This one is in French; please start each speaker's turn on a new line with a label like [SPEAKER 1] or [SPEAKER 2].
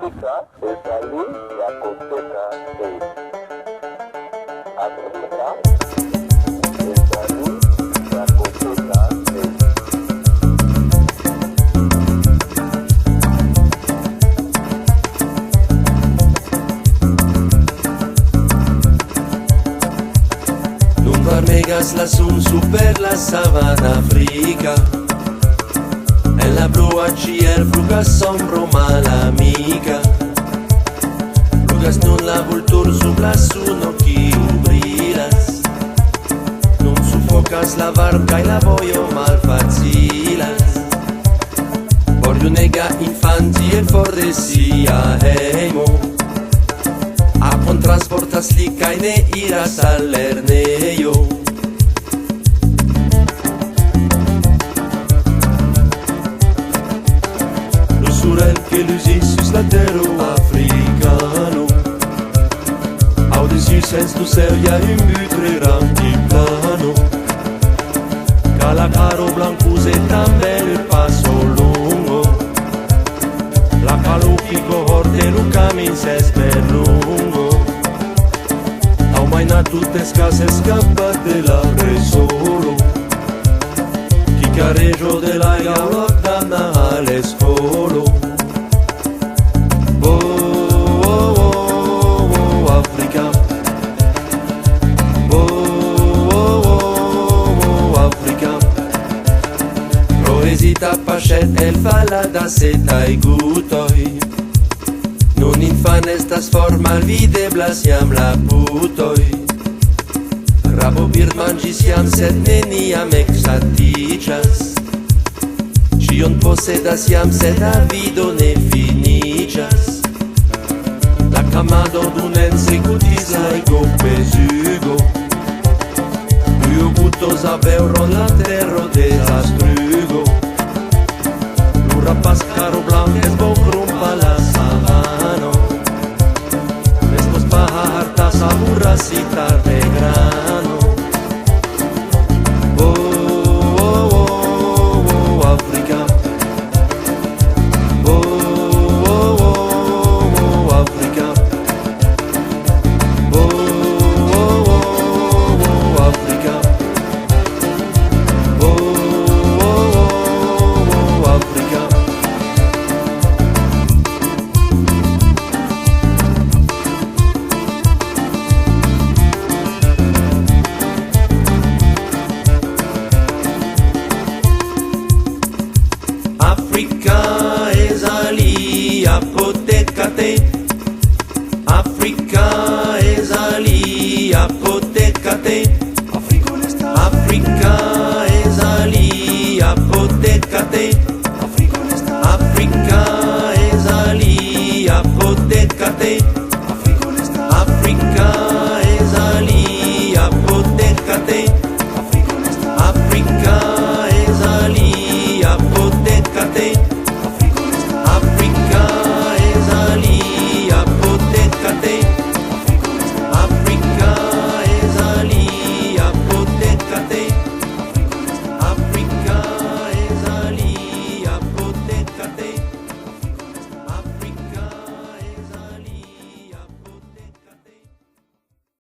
[SPEAKER 1] África es allí la cosecha de África es allí la cosecha de
[SPEAKER 2] Numvar megas la sun super la sabana africa. En la brua ciel flugas sombro malamica. Flugas nun la vultur sub la suno kiu brilas. Nun sufocas la varm kaj la vojo malfacilas. Por junega infanti el for de sia hejmo. Apon transportas li kaj ne iras al lernejo. El que lusis sus la terro africano Audis sens tu seria in butre rantiplano Cala caro blancus e tambel il passo lungo La calufico horte lu camin ses per lungo Au mai natute scase scappate la solo Chi careggio de la gaula danna alle scolo Hesita pachet el fala da setai gutoi Nun infan estas formal videblas jam la putoi Rabo bird mangis jam sed neniam exaticias Cion posedas jam sed la vido ne finicias La camado dun ensecutis laigo pesugo Io gutos abeuron la terro desastrugo Rapaz caro blanco es bocrumpa la sabano Estos pajartas aburras y tarde grano África África África Africa es ali apotecate Africa es ali apotecate Africa es ali apotecate